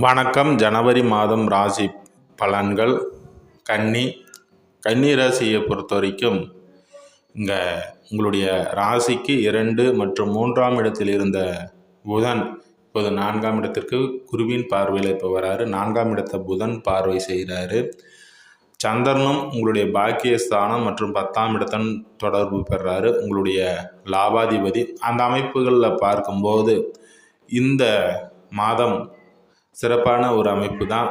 வணக்கம். ஜனவரி மாதம் ராசி பலன்கள். கன்னி ராசியை பொறுத்த வரைக்கும் இங்கே உங்களுடைய ராசிக்கு 2 மற்றும் 3ஆம் இடத்தில் இருந்த புதன் இப்போது 4ஆம் இடத்திற்கு குருவின் பார்வையில் இப்போ வராரு. 4ஆம் இடத்தை புதன் பார்வை செய்கிறாரு. சந்திரனும் உங்களுடைய பாக்கியஸ்தானம் மற்றும் 10ஆம் இடத்தன் தொடர்பு பெறாரு, உங்களுடைய லாபாதிபதி. அந்த அமைப்புகளில் பார்க்கும்போது இந்த மாதம் சிறப்பான ஒரு அமைப்பு தான்.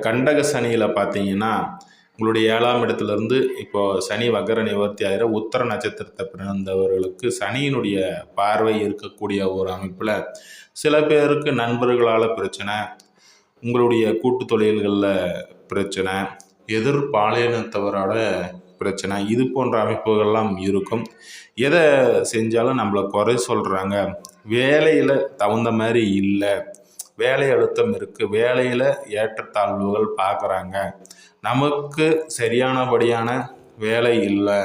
கண்டக சனியில் பார்த்தீங்கன்னா உங்களுடைய 7ஆம் இடத்துலேருந்து இப்போது சனி வக்கர நிவர்த்தி ஆகிற உத்தர நட்சத்திரத்தை பிறந்தவர்களுக்கு சனியினுடைய பார்வை இருக்கக்கூடிய ஒரு அமைப்பில் சில பேருக்கு நண்பர்களால் பிரச்சனை, உங்களுடைய கூட்டு தொழில்களில் பிரச்சனை, எதிர்பாலினத்தவரால் பிரச்சனை, இது போன்ற அமைப்புகள்லாம் இருக்கும். எதை செஞ்சாலும் நம்மளை குறை சொல்கிறாங்க, வேலையில் தகுந்த மாதிரி இல்லை, வேலை அழுத்தம் இருக்குது, வேலையில் ஏற்றத்தாழ்வுகள் பார்க்குறாங்க, நமக்கு சரியானபடியான வேலை இல்லை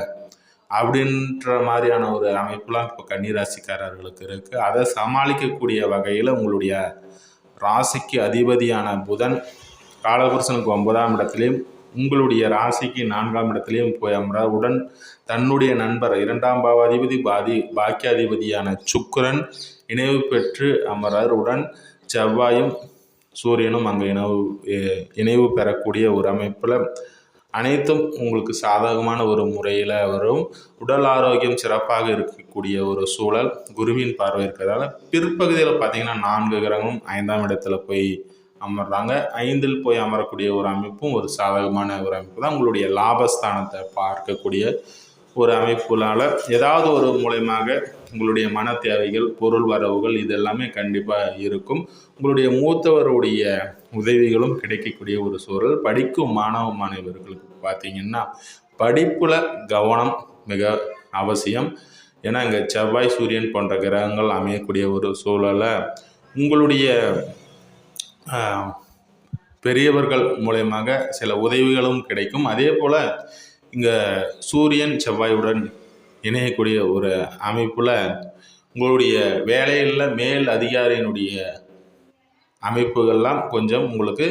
அப்படின்ற மாதிரியான ஒரு அமைப்புலாம் இப்போ கன்னிராசிக்காரர்களுக்கு இருக்குது. அதை சமாளிக்கக்கூடிய வகையில் உங்களுடைய ராசிக்கு அதிபதியான புதன் காலபுருஷனுக்கு 9ஆம் இடத்துலையும் உங்களுடைய ராசிக்கு 4ஆம் இடத்துலையும் போய் அமர்வுடன் தன்னுடைய நண்பர் 2ஆம் பாவாதிபதி பாக்கியாதிபதியான சுக்கிரன் இணைவு பெற்று அமரார். உடன் செவ்வாயும் சூரியனும் அங்கே இணைவு பெறக்கூடிய ஒரு அமைப்பில் அனைத்தும் உங்களுக்கு சாதகமான ஒரு முறையில் வரும். உடல் ஆரோக்கியம் சிறப்பாக இருக்கக்கூடிய ஒரு சூழல் குருவின் பார்வை இருக்கிறதால பிற்பகுதியில் பார்த்தீங்கன்னா 4 கிரகமும் 5ஆம் இடத்துல போய் அமர்றாங்க. 5இல் போய் அமரக்கூடிய ஒரு அமைப்பும் ஒரு சாதகமான ஒரு அமைப்பு தான். உங்களுடைய லாபஸ்தானத்தை பார்க்கக்கூடிய ஒரு அமைப்புனால ஏதாவது ஒரு மூலமாக உங்களுடைய மன தேவைகள், பொருள் வரவுகள் இது எல்லாமே கண்டிப்பாக இருக்கும். உங்களுடைய மூத்தவருடைய உதவிகளும் கிடைக்கக்கூடிய ஒரு சூழல். படிக்கும் மாணவர்களுக்கு பார்த்தீங்கன்னா படிப்பில் கவனம் மிக அவசியம். ஏன்னா இங்கே செவ்வாய் சூரியன் போன்ற கிரகங்கள் அமையக்கூடிய ஒரு சூழலை உங்களுடைய பெரியவர்கள் மூலயமாக சில உதவிகளும் கிடைக்கும். அதே போல் இங்கே சூரியன் செவ்வாயுடன் இணையக்கூடிய ஒரு அமைப்பில் உங்களுடைய வேலையில் மேல் அதிகாரியினுடைய அமைப்புகள்லாம் கொஞ்சம் உங்களுக்கு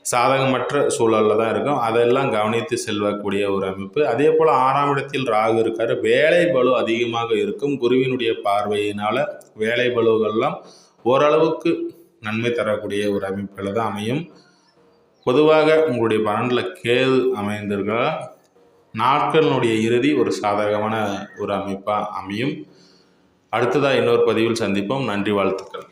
சாதகமற்ற சூழலில் தான் இருக்கும். அதெல்லாம் கவனித்து செல்லக்கூடிய ஒரு அமைப்பு. அதே போல் 6ஆம் இடத்தில் ராகு இருக்கார். வேலை பளு அதிகமாக இருக்கும். குருவினுடைய பார்வையினால் வேலை பளுவெல்லாம் ஓரளவுக்கு நன்மை தரக்கூடிய ஒரு அமைப்பில் தான் அமையும். பொதுவாக உங்களுடைய பலனில் கேது அமைந்திருக்கிற நாட்களினுடைய இறுதி ஒரு சாதகமான ஒரு அமைப்பாக அமையும். அடுத்ததாக இன்னொரு பதிவில் சந்திப்போம். நன்றி, வாழ்த்துக்கள்.